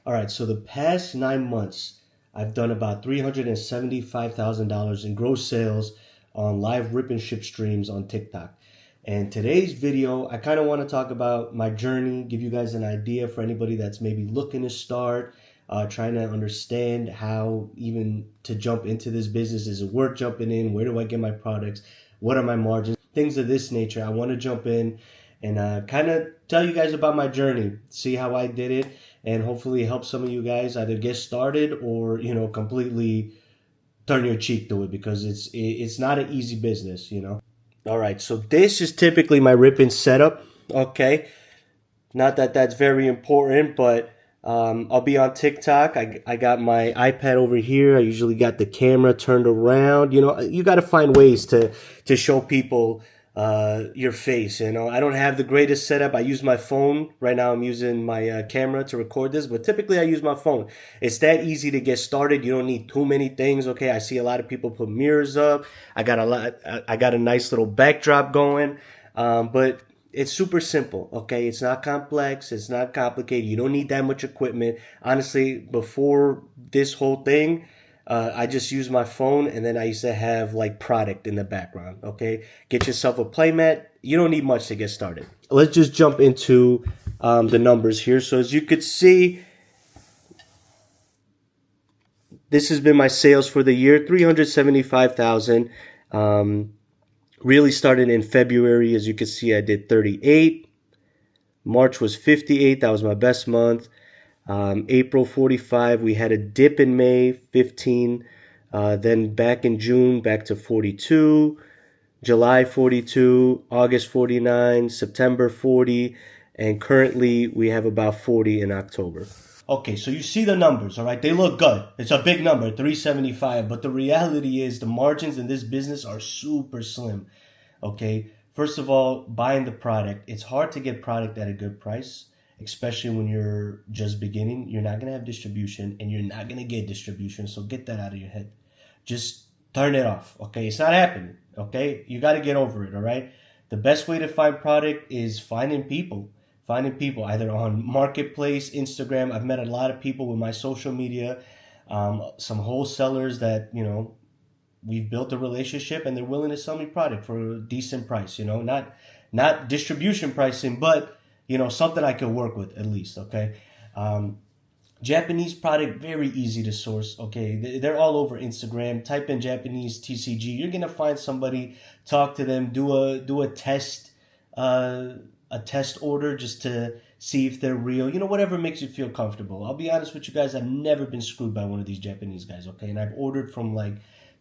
All right, so the past 9 months, I've done about $375,000 in gross sales on live rip and ship streams on TikTok. And today's video, I kind of want to talk about my journey, give you guys an idea for anybody that's maybe looking to start, trying to understand how even to jump into this business. Is it worth jumping in? Where do I get my products? What are my margins? Things of this nature. I want to jump in and kind of tell you guys about my journey, see how I did it, and hopefully help some of you guys either get started or, completely turn your cheek to it, because it's not an easy business. All right, so this is typically my ripping setup, okay? Not that that's very important, but I'll be on TikTok. I got my iPad over here. I usually got the camera turned around. You got to find ways to show people your face. I don't have the greatest setup. I use my phone. Right now I'm using my camera to record this, but typically I use my phone. It's that easy to get started. You don't need too many things, okay? I see a lot of people put mirrors up. I got a nice little backdrop going, but it's super simple, okay? It's not complex. It's not complicated. You don't need that much equipment. Honestly, before this whole thing, I just use my phone, and then I used to have like product in the background, okay? Get yourself a playmat. You don't need much to get started. Let's just jump into the numbers here. So as you could see, this has been my sales for the year, 375,000. Really started in February. As you can see, I did 38. March was 58. That was my best month. April 45. We had a dip in May, 15. Then back in June, back to 42. July 42. August 49. September 40. And currently we have about 40 in October. Okay, so you see the numbers, all right? They look good. It's a big number, 375, but the reality is the margins in this business are super slim, okay? First of all, buying the product. It's hard to get product at a good price, especially when you're just beginning. You're not going to have distribution, and you're not going to get distribution, so get that out of your head. Just turn it off, okay? It's not happening, okay? You got to get over it, all right? The best way to find product is finding people either on Marketplace, Instagram. I've met a lot of people with my social media, some wholesalers that, we've built a relationship and they're willing to sell me product for a decent price, not distribution pricing, but, something I could work with at least, okay? Japanese product, very easy to source, okay? They're all over Instagram. Type in Japanese TCG. You're going to find somebody, talk to them, do a test, a test order just to see if they're real, whatever makes you feel comfortable. I'll be honest with you guys, I've never been screwed by one of these Japanese guys, okay? And I've ordered from like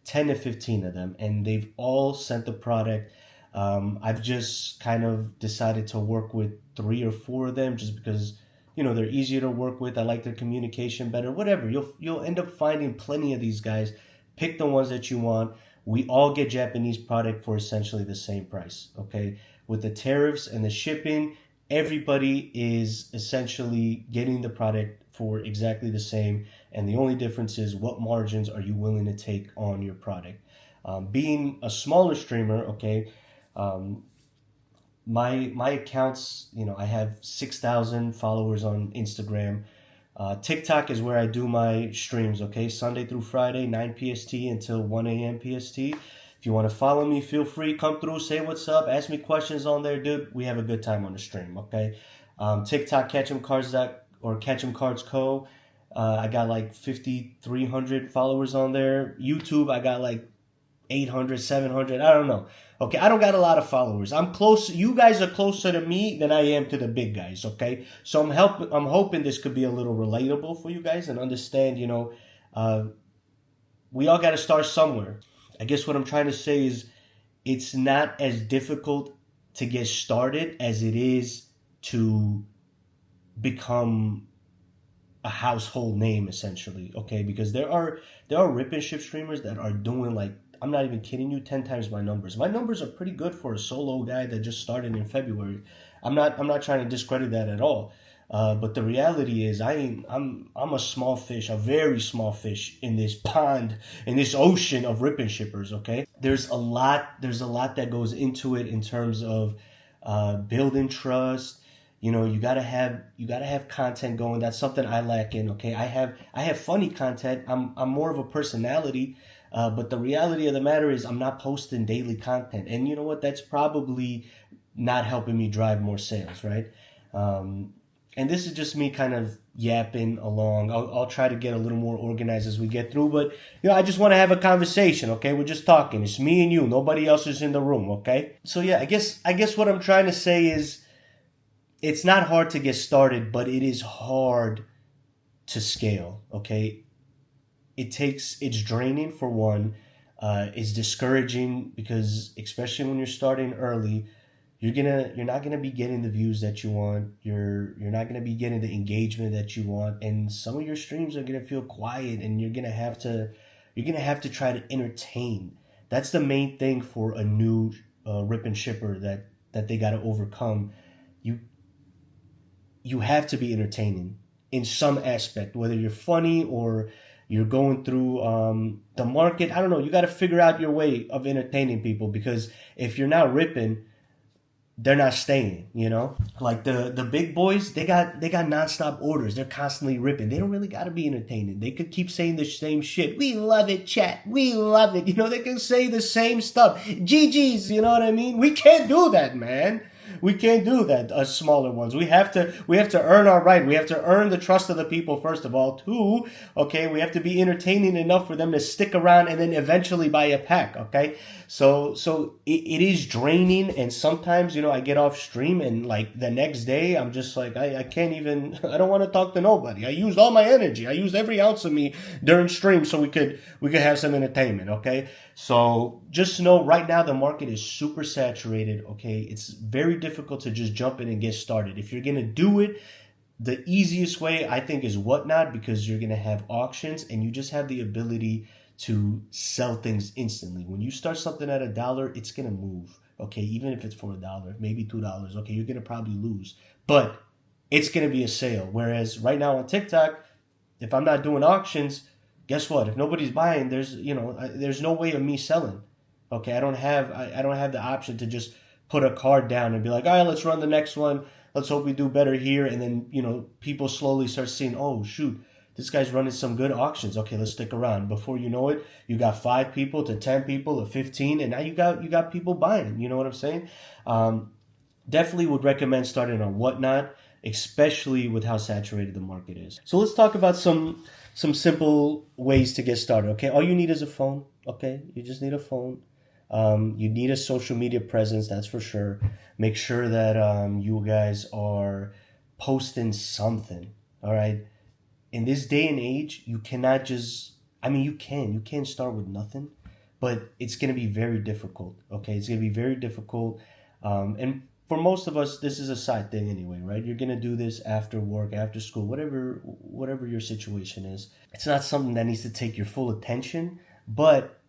10 to 15 of them, and they've all sent the product. I've just kind of decided to work with 3 or 4 of them just because, they're easier to work with. I like their communication better, whatever. You'll end up finding plenty of these guys. Pick the ones that you want. We all get Japanese product for essentially the same price, okay? With the tariffs and the shipping, everybody is essentially getting the product for exactly the same. And the only difference is what margins are you willing to take on your product. Being a smaller streamer, okay, my accounts, I have 6,000 followers on Instagram. TikTok is where I do my streams, okay? Sunday through Friday, 9 PST until 1 a.m. PST. If you want to follow me, feel free. Come through, say what's up, ask me questions on there, dude. We have a good time on the stream, okay? TikTok, Catch 'em Cards Co. I got like 5,300 followers on there. YouTube, I got like 800, 700. I don't know. Okay, I don't got a lot of followers. I'm close. You guys are closer to me than I am to the big guys, okay? So I'm hoping this could be a little relatable for you guys and understand, we all got to start somewhere. I guess what I'm trying to say is it's not as difficult to get started as it is to become a household name, essentially, okay? Because there are rip and ship streamers that are doing, like, I'm not even kidding you, 10 times my numbers. My numbers are pretty good for a solo guy that just started in February. I'm not trying to discredit that at all. But the reality is I'm a small fish, a very small fish in this pond, in this ocean of rip and shippers, okay? There's a lot that goes into it in terms of building trust, You gotta have content going. That's something I lack in. Okay, I have funny content. I'm more of a personality, but the reality of the matter is I'm not posting daily content, and you know what? That's probably not helping me drive more sales, right? Um, and this is just me kind of yapping along. I'll try to get a little more organized as we get through, but I just want to have a conversation. Okay, we're just talking. It's me and you. Nobody else is in the room. Okay, so yeah, I guess what I'm trying to say is it's not hard to get started, but it is hard to scale. Okay, it's draining for one. It's discouraging because especially when you're starting early, you're not gonna be getting the views that you want. You're not gonna be getting the engagement that you want, and some of your streams are gonna feel quiet, and you're gonna have to try to entertain. That's the main thing for a new rip and shipper that they got to overcome. You you have to be entertaining in some aspect, whether you're funny or you're going through the market. I don't know. You got to figure out your way of entertaining people, because if you're not ripping, they're not staying. Like the big boys, they got nonstop orders. They're constantly ripping. They don't really got to be entertaining. They could keep saying the same shit. We love it, chat. We love it. They can say the same stuff. GG's. You know what I mean? We can't do that, man. We can't do that. Us smaller ones. We have to earn our right. We have to earn the trust of the people first of all. Two, okay, we have to be entertaining enough for them to stick around and then eventually buy a pack. Okay, so it is draining, and sometimes I get off stream and like the next day I'm just like I can't even. I don't want to talk to nobody. I used all my energy. I used every ounce of me during stream so we could have some entertainment. Okay, so just know right now the market is super saturated. Okay, it's very difficult to just jump in and get started. If you're gonna do it, the easiest way I think is Whatnot, because you're gonna have auctions and you just have the ability to sell things instantly. When you start something at $1, it's gonna move. Okay, even if it's for $1, maybe $2. Okay, you're gonna probably lose, but it's gonna be a sale. Whereas right now on TikTok, if I'm not doing auctions, guess what? If nobody's buying, there's no way of me selling. Okay, I don't have the option to just put a card down and be like, all right, let's run the next one. Let's hope we do better here. And then people slowly start seeing, oh shoot, this guy's running some good auctions. Okay, let's stick around. Before you know it, you got 5 people to 10 people to 15, and now you got people buying. You know what I'm saying? Definitely would recommend starting on Whatnot, especially with how saturated the market is. So let's talk about some simple ways to get started. Okay, all you need is a phone. Okay, you just need a phone. You need a social media presence, that's for sure. Make sure that you guys are posting something. All right. In this day and age, you cannot just. I mean, you can start with nothing, but it's gonna be very difficult. Okay, it's gonna be very difficult, and for most of us, this is a side thing anyway, right? You're gonna do this after work, after school, whatever your situation is. It's not something that needs to take your full attention, but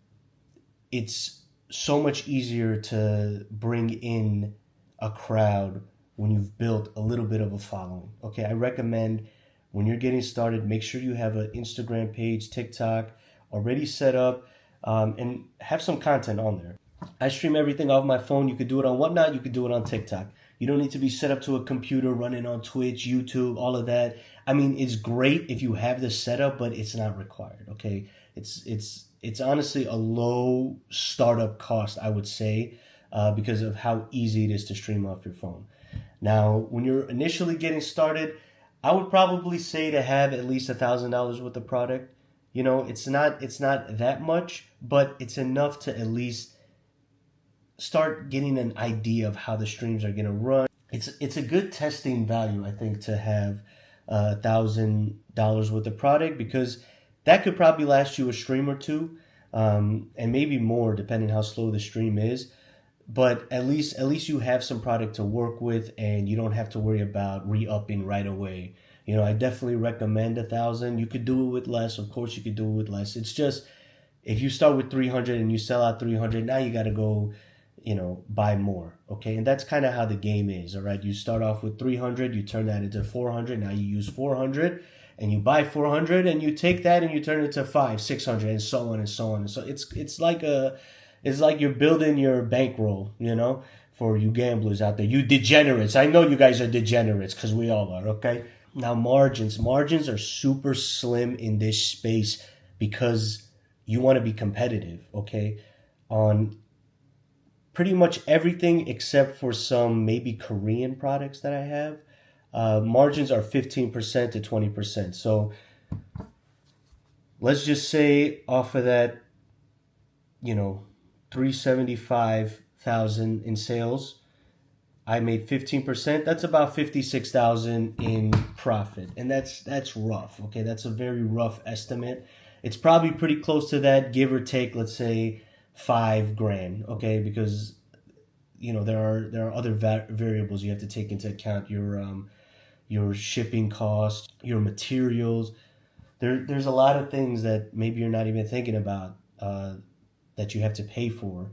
it's so much easier to bring in a crowd when you've built a little bit of a following. Okay, I recommend when you're getting started, make sure you have an Instagram page, TikTok already set up, and have some content on there. I stream everything off my phone. You could do it on Whatnot. You could do it on TikTok. You don't need to be set up to a computer running on Twitch, YouTube, all of that. I mean, it's great if you have the setup, but it's not required. Okay, it's honestly a low startup cost, I would say, because of how easy it is to stream off your phone. Now, when you're initially getting started, I would probably say to have at least $1,000 worth of product. It's not that much, but it's enough to at least start getting an idea of how the streams are going to run. It's a good testing value, I think, to have $1,000 worth of product, because that could probably last you a stream or two, and maybe more depending how slow the stream is. But at least you have some product to work with, and you don't have to worry about re-upping right away. I definitely recommend 1,000. You could do it with less. Of course, you could do it with less. It's just if you start with 300 and you sell out 300, now you got to go, buy more. Okay, and that's kind of how the game is. All right, you start off with 300, you turn that into 400. Now you use 400, and you buy 400, and you take that and you turn it to 500, 600, and so on and so on. And so it's like you're building your bankroll, for you gamblers out there, you degenerates. I know you guys are degenerates because we all are, okay? Now, margins are super slim in this space because you want to be competitive, okay? On pretty much everything except for some maybe Korean products that I have, margins are 15% to 20%. So let's just say off of that, 375,000 in sales, I made 15%. That's about 56,000 in profit, and that's rough. Okay, that's a very rough estimate. It's probably pretty close to that, give or take. Let's say 5 grand. Okay, because there are other variables you have to take into account. Your shipping costs, your materials. There's a lot of things that maybe you're not even thinking about, that you have to pay for.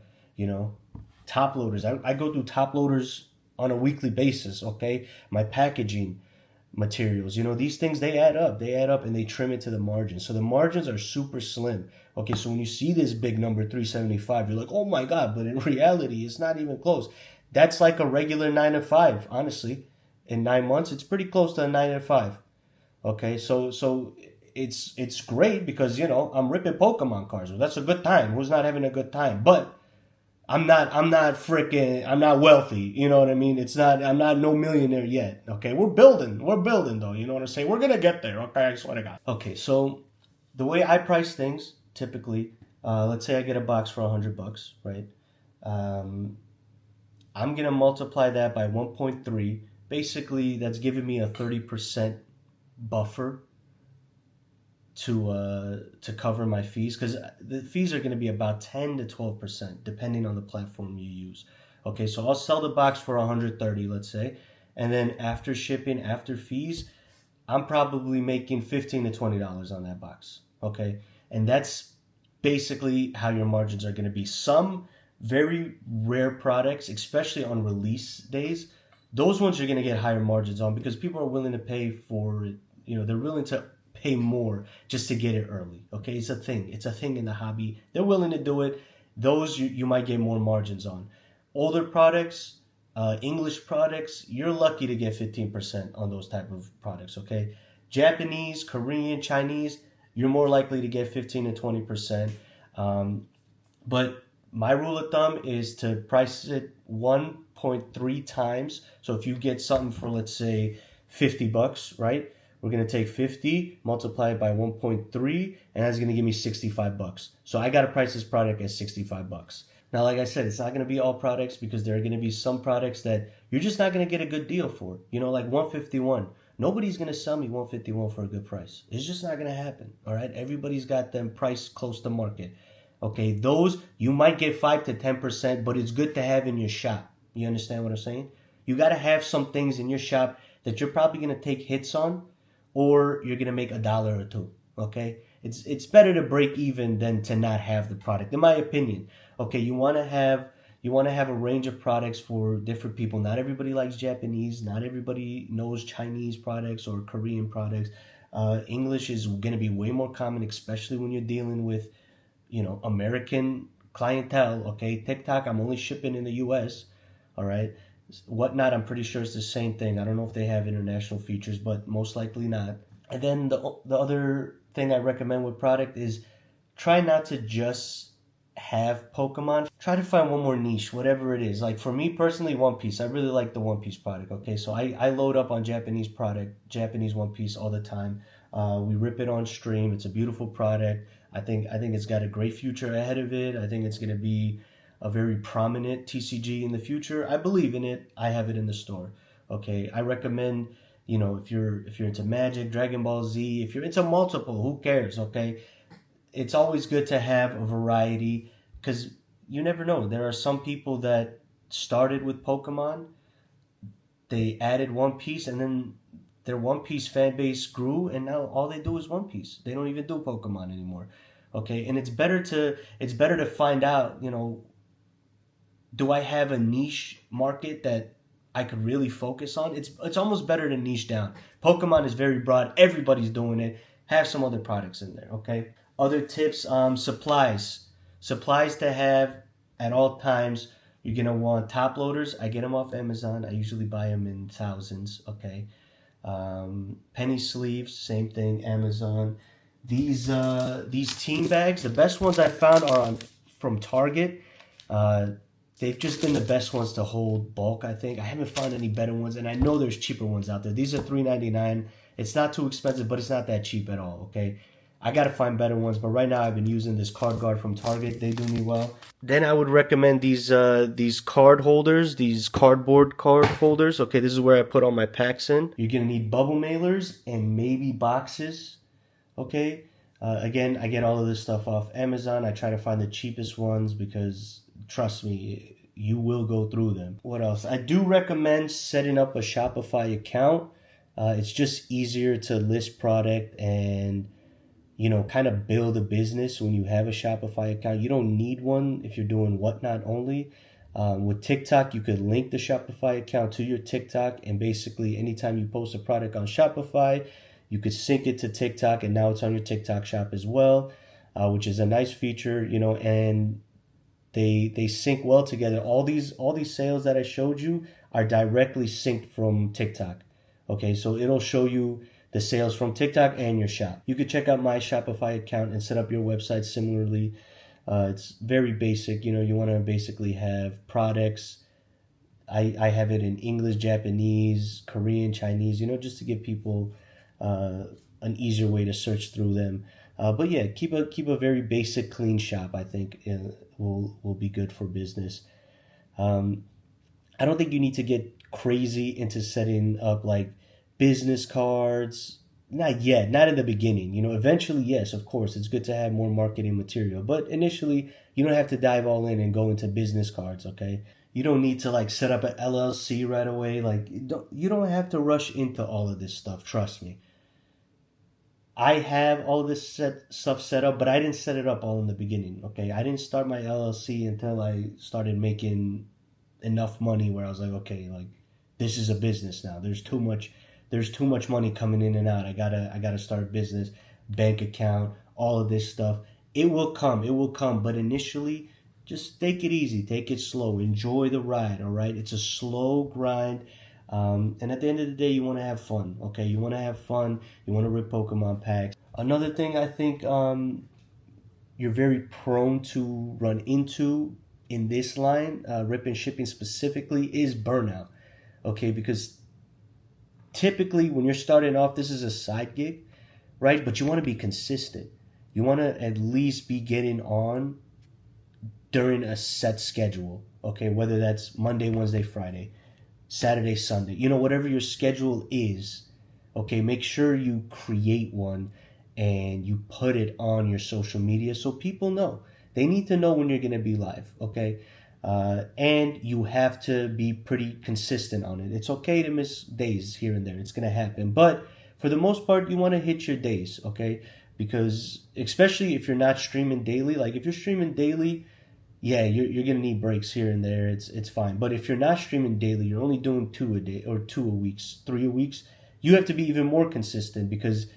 Top loaders. I go through top loaders on a weekly basis. Okay, my packaging materials. These things, they add up. They add up and they trim it to the margin. So the margins are super slim. Okay, so when you see this big number 375, you're like, oh my god, but in reality, it's not even close. That's like a regular 9 to 5. Honestly, in 9 months, it's pretty close to a 9 to 5. Okay, so it's great because I'm ripping Pokemon cards. Well, that's a good time. Who's not having a good time? But I'm not wealthy. You know what I mean? I'm not no millionaire yet. Okay, we're building though. You know what I'm saying? We're gonna get there. Okay, I swear to God. Okay, so the way I price things typically, let's say I get a box for $100, right? I'm gonna multiply that by 1.3. Basically, that's giving me a 30% buffer to cover my fees, because the fees are going to be about 10 to 12% depending on the platform you use. Okay, so I'll sell the box for 130, let's say, and then after shipping, after fees, I'm probably making $15 to $20 on that box. Okay, and that's basically how your margins are going to be. Some very rare products, especially on release days, those ones you're going to get higher margins on because people are willing to pay for it. They're willing to pay more just to get it early. Okay, it's a thing. It's a thing in the hobby. They're willing to do it. Those you might get more margins on. Older products, English products, you're lucky to get 15% on those type of products. Okay, Japanese, Korean, Chinese, you're more likely to get 15 to 20%. But my rule of thumb is to price it 1.3 times. So if you get something for, let's say, $50, right? We're going to take 50, multiply it by 1.3, and that's going to give me $65. So I got to price this product at $65. Now, like I said, it's not going to be all products because there are going to be some products that you're just not going to get a good deal for. Like 151. Nobody's going to sell me 151 for a good price. It's just not going to happen. All right. Everybody's got them priced close to market. Okay. Those you might get 5 to 10%, but it's good to have in your shop. You understand what I'm saying? You got to have some things in your shop that you're probably going to take hits on, or you're going to make $1 or $2. Okay. It's better to break even than to not have the product, in my opinion. Okay. You want to have a range of products for different people. Not everybody likes Japanese. Not everybody knows Chinese products or Korean products. English is going to be way more common, especially when you're dealing with, American clientele. Okay, TikTok, I'm only shipping in the U.S. All right, Whatnot, I'm pretty sure it's the same thing. I don't know if they have international features, but most likely not. And then the other thing I recommend with product is try not to just have Pokemon. Try to find one more niche, whatever it is. Like for me personally, One Piece. I really like the One Piece product. Okay, so I load up on Japanese One Piece all the time. We rip it on stream. It's a beautiful product. I think it's got a great future ahead of it. I think it's going to be a very prominent TCG in the future. I believe in it. I have it in the store. Okay, I recommend, if you're into Magic, Dragon Ball Z, if you're into multiple, who cares? Okay, it's always good to have a variety because you never know. There are some people that started with Pokemon, they added One Piece, and then their One Piece fan base grew, and now all they do is One Piece. They don't even do Pokemon anymore. Okay, and it's better to find out, do I have a niche market that I could really focus on? It's almost better to niche down. Pokemon is very broad. Everybody's doing it. Have some other products in there, okay? Other tips, supplies. Supplies to have at all times. You're gonna want top loaders. I get them off Amazon. I usually buy them in thousands. Okay. Penny sleeves, same thing, Amazon. These team bags, the best ones I found are from Target. Uh, they've just been the best ones to hold bulk, I think. I haven't found any better ones, and I know there's cheaper ones out there. These are $3.99. It's not too expensive, but it's not that cheap at all. Okay. I gotta find better ones, but right now I've been using this card guard from Target. They do me well. Then I would recommend these card holders, these cardboard card holders. Okay, this is where I put all my packs in. You're gonna need bubble mailers and maybe boxes. Okay. Again, I get all of this stuff off Amazon. I try to find the cheapest ones because trust me, you will go through them. What else? I do recommend setting up a Shopify account. It's just easier to list product and kind of build a business when you have a Shopify account. You don't need one if you're doing whatnot only. With TikTok, you could link the Shopify account to your TikTok, and basically anytime you post a product on Shopify, you could sync it to TikTok, and now it's on your TikTok shop as well, which is a nice feature, and they sync well together. All these sales that I showed you are directly synced from TikTok. Okay, so it'll show you the sales from TikTok and your shop. You could check out my Shopify account and set up your website similarly. It's very basic. You want to basically have products. I have it in English, Japanese, Korean, Chinese, just to give people an easier way to search through them. But yeah, keep a very basic, clean shop. I think will be good for business. I don't think you need to get crazy into setting up like business cards. Not yet, not in the beginning. Eventually, yes, of course, it's good to have more marketing material. But initially, you don't have to dive all in and go into business cards, okay? You don't need to like set up an LLC right away. Like you don't have to rush into all of this stuff, trust me. I have all of this stuff set up, but I didn't set it up all in the beginning, okay? I didn't start my LLC until I started making enough money where I was like, okay, like this is a business now. There's too much money coming in and out. I gotta start a business, bank account, all of this stuff. It will come, but initially just take it easy, take it slow, enjoy the ride, all right? It's a slow grind. And at the end of the day, you want to have fun, okay? You want to have fun. You want to rip Pokemon packs. Another thing I think you're very prone to run into in this line, rip and shipping specifically, is burnout, okay? Because typically when you're starting off, this is a side gig, right? But you want to be consistent. You want to at least be getting on during a set schedule, okay? Whether that's Monday, Wednesday, Friday, Saturday, Sunday, whatever your schedule is, okay, make sure you create one and you put it on your social media so people know. They need to know when you're going to be live, okay? And you have to be pretty consistent on it. It's okay to miss days here and there. It's going to happen. But for the most part, you want to hit your days, okay? Because especially if you're not streaming daily, like if you're streaming daily, yeah, you're gonna need breaks here and there. It's fine. But if you're not streaming daily, you're only doing 2 a day or 2 a week, 3 a weeks. You have to be even more consistent because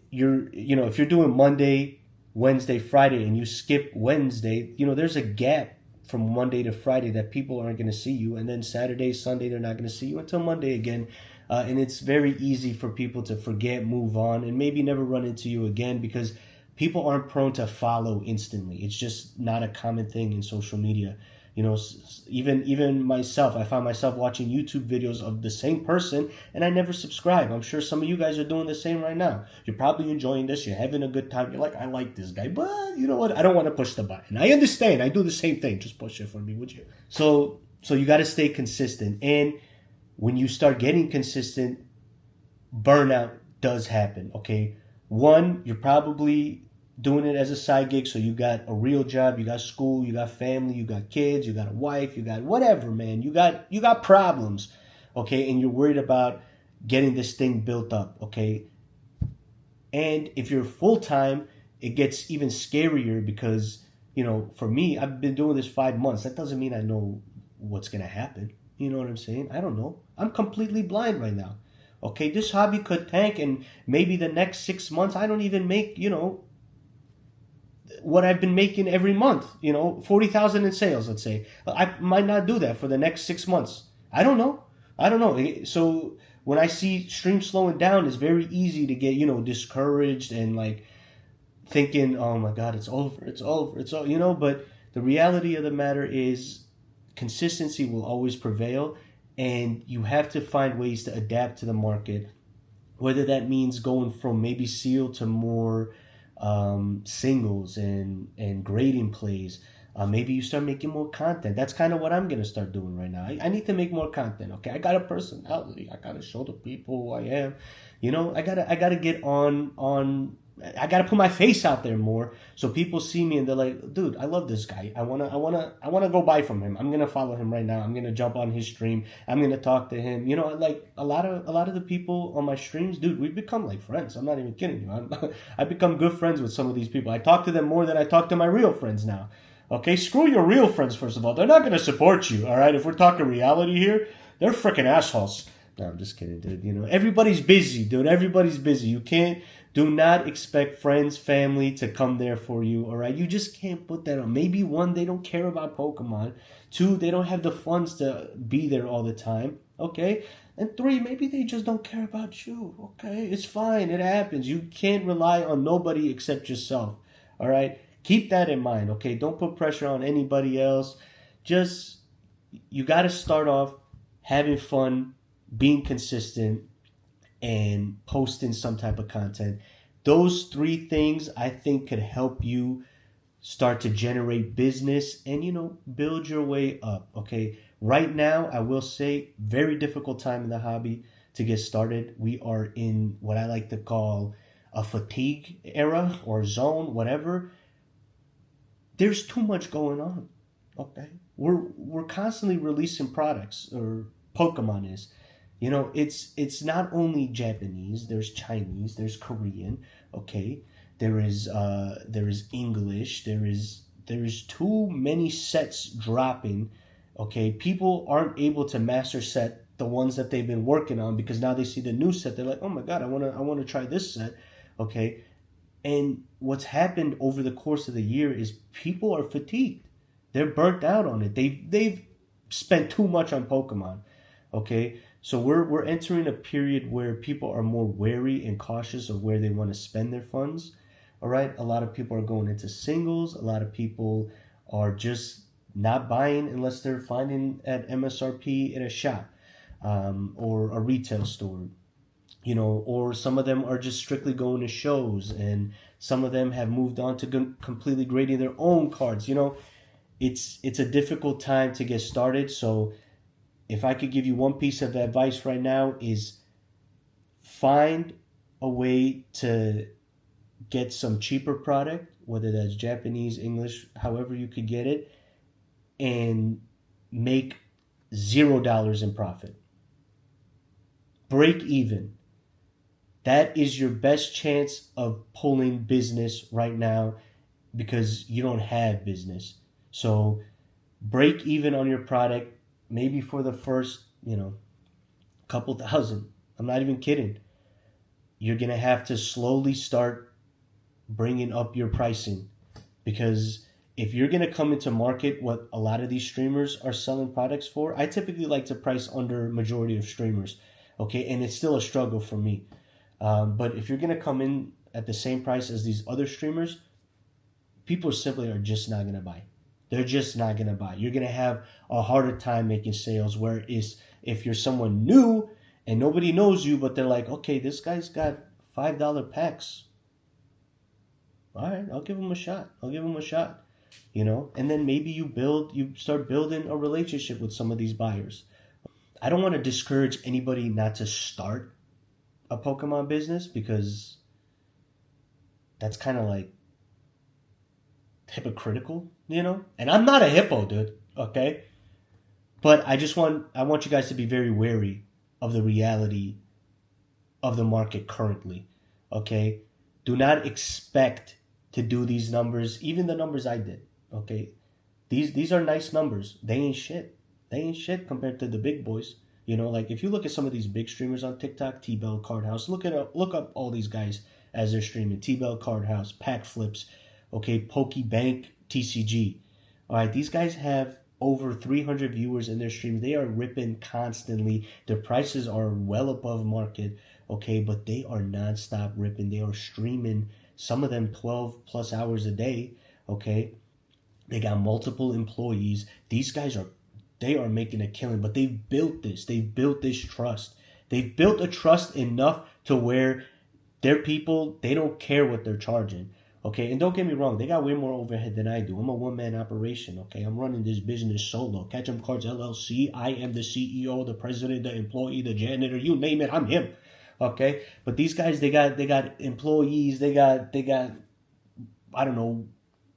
if you're doing Monday, Wednesday, Friday, and you skip Wednesday, there's a gap from Monday to Friday that people aren't gonna see you, and then Saturday, Sunday, they're not gonna see you until Monday again. And it's very easy for people to forget, move on, and maybe never run into you again because people aren't prone to follow instantly. It's just not a common thing in social media. Even myself, I find myself watching YouTube videos of the same person and I never subscribe. I'm sure some of you guys are doing the same right now. You're probably enjoying this. You're having a good time. You're like, I like this guy, but you know what? I don't want to push the button. I understand. I do the same thing. Just push it for me, would you? So you got to stay consistent. And when you start getting consistent, burnout does happen, okay? One, you're probably doing it as a side gig, so you got a real job, you got school, you got family, you got kids, you got a wife, you got whatever, man. You got problems, okay? And you're worried about getting this thing built up, okay? And if you're full-time, it gets even scarier because, for me, I've been doing this 5 months. That doesn't mean I know what's going to happen. You know what I'm saying? I don't know. I'm completely blind right now. Okay, this hobby could tank and maybe the next 6 months I don't even make, what I've been making every month. 40,000 in sales, let's say. I might not do that for the next 6 months. I don't know. So when I see streams slowing down, it's very easy to get discouraged and like thinking, oh my God, it's over, it's over, it's all. But the reality of the matter is consistency will always prevail, and you have to find ways to adapt to the market, whether that means going from maybe seal to more singles and grading plays. Maybe you start making more content. That's kind of what I'm gonna start doing right now. I need to make more content. Okay, I got a personality. I gotta show the people who I am. I gotta get on. I gotta put my face out there more, so people see me and they're like, "Dude, I love this guy. I wanna go buy from him. I'm gonna follow him right now. I'm gonna jump on his stream. I'm gonna talk to him." Like a lot of the people on my streams, dude, we've become like friends. I'm not even kidding you. I become good friends with some of these people. I talk to them more than I talk to my real friends now. Okay, screw your real friends, first of all. They're not going to support you, all right? If we're talking reality here, they're freaking assholes. No, I'm just kidding, dude. Everybody's busy, dude. Everybody's busy. Do not expect friends, family to come there for you, all right? You just can't put that on. Maybe one, they don't care about Pokemon. Two, they don't have the funds to be there all the time, okay? And three, maybe they just don't care about you, okay? It's fine. It happens. You can't rely on nobody except yourself, all right? Keep that in mind, okay? Don't put pressure on anybody else. You got to start off having fun, being consistent, and posting some type of content. Those three things I think could help you start to generate business and, build your way up, okay? Right now, I will say, very difficult time in the hobby to get started. We are in what I like to call a fatigue era or zone, whatever. There's too much going on, okay? We're constantly releasing products, or Pokemon is. It's not only Japanese. There's Chinese. There's Korean. Okay, there is English. There is too many sets dropping. Okay, people aren't able to master set the ones that they've been working on because now they see the new set. They're like, oh my God, I wanna try this set. Okay. And what's happened over the course of the year is people are fatigued. They're burnt out on it. They've spent too much on Pokemon. Okay, so we're entering a period where people are more wary and cautious of where they want to spend their funds. All right, a lot of people are going into singles. A lot of people are just not buying unless they're finding at MSRP in a shop or a retail store. Or some of them are just strictly going to shows, and some of them have moved on to completely grading their own cards. It's a difficult time to get started. So if I could give you one piece of advice right now is find a way to get some cheaper product, whether that's Japanese, English, however you could get it, and make $0 in profit. Break even. That is your best chance of pulling business right now because you don't have business. So break even on your product, maybe for the first, couple thousand. I'm not even kidding. You're going to have to slowly start bringing up your pricing, because if you're going to come into market what a lot of these streamers are selling products for, I typically like to price under majority of streamers. Okay, and it's still a struggle for me. But if you're going to come in at the same price as these other streamers, people simply are just not going to buy. They're just not going to buy. You're going to have a harder time making sales, whereas if you're someone new and nobody knows you, but they're like, okay, this guy's got $5 packs. All right, I'll give him a shot. And then maybe you start building a relationship with some of these buyers. I don't want to discourage anybody not to start a Pokemon business, because that's kind of like hypocritical, And I'm not a hippo, dude, okay? But I want you guys to be very wary of the reality of the market currently, okay? Do not expect to do these numbers, even the numbers I did, okay? These are nice numbers. They ain't shit. Compared to the big boys. Like if you look at some of these big streamers on TikTok, T-Bell, Card House, look up all these guys as they're streaming. T-Bell, Card House, Pack Flips, okay, Pokebank TCG. All right, these guys have over 300 viewers in their streams. They are ripping constantly. Their prices are well above market, okay, but they are nonstop ripping. They are streaming, some of them 12 plus hours a day, okay. They got multiple employees. These guys are, they are making a killing, but they've built this. They've built this trust. They've built a trust enough to where their people, they don't care what they're charging. Okay, and don't get me wrong, they got way more overhead than I do. I'm a one-man operation, okay? I'm running this business solo. Catch 'em Cards LLC. I am the CEO, the president, the employee, the janitor, you name it, I'm him. Okay? But these guys, they got employees, they got I don't know,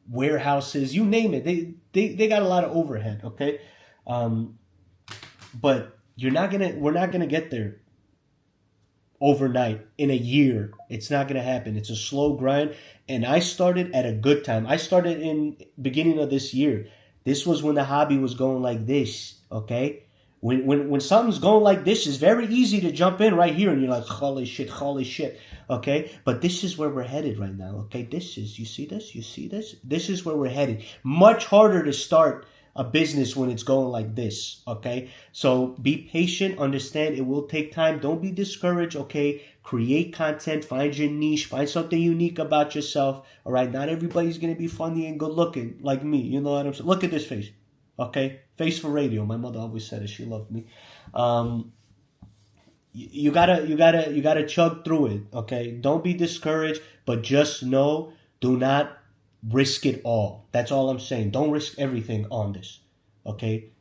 warehouses, you name it. They got a lot of overhead, okay? Um, but we're not gonna get there overnight in a year. It's not going to happen. It's a slow grind, and I started at a good time. I started in beginning of this year. This was when the hobby was going like this, okay? When something's going like this, it's very easy to jump in right here and you're like, holy shit, okay? But this is where we're headed right now, okay? You see this? This is where we're headed. Much harder to start a business when it's going like this, okay? So be patient, understand it will take time. Don't be discouraged, okay? Create content, find your niche, find something unique about yourself, all right? Not everybody's gonna be funny and good looking like me, you know what I'm saying? Look at this face, okay? Face for radio. My mother always said it. She loved me. You gotta chug through it, okay? Don't be discouraged, but just know, do not risk it all. That's all I'm saying. Don't risk everything on this, okay?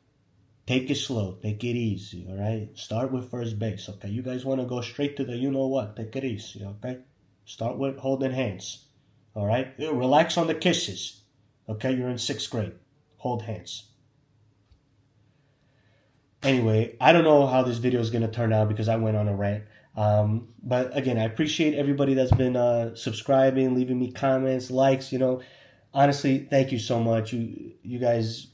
Take it slow. Take it easy, all right? Start with first base, okay? You guys want to go straight to the you-know-what. Take it easy, okay? Start with holding hands, all right? Relax on the kisses, okay? You're in 6th grade. Hold hands. Anyway, I don't know how this video is going to turn out because I went on a rant. But again, I appreciate everybody that's been subscribing, leaving me comments, likes. Honestly, thank you so much. You guys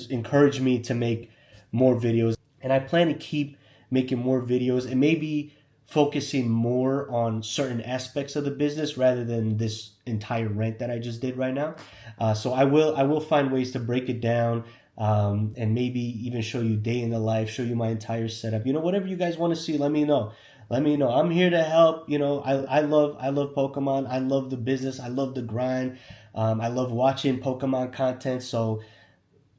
encourage me to make more videos, and I plan to keep making more videos and maybe focusing more on certain aspects of the business rather than this entire rant that I just did right now. So I will find ways to break it down. And maybe even show you day in the life, show you my entire setup. Whatever you guys want to see, let me know. I'm here to help. I love Pokemon. I love the business. I love the grind. I love watching Pokemon content. So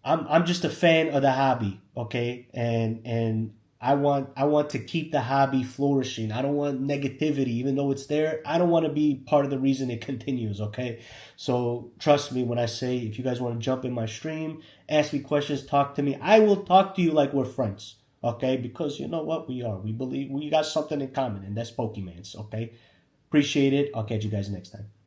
I'm just a fan of the hobby, okay? And I want to keep the hobby flourishing. I don't want negativity, even though it's there. I don't want to be part of the reason it continues, okay? So trust me when I say, if you guys want to jump in my stream, ask me questions, talk to me, I will talk to you like we're friends, okay? Because you know what? We are. We believe we got something in common, and that's Pokemans, okay? Appreciate it. I'll catch you guys next time.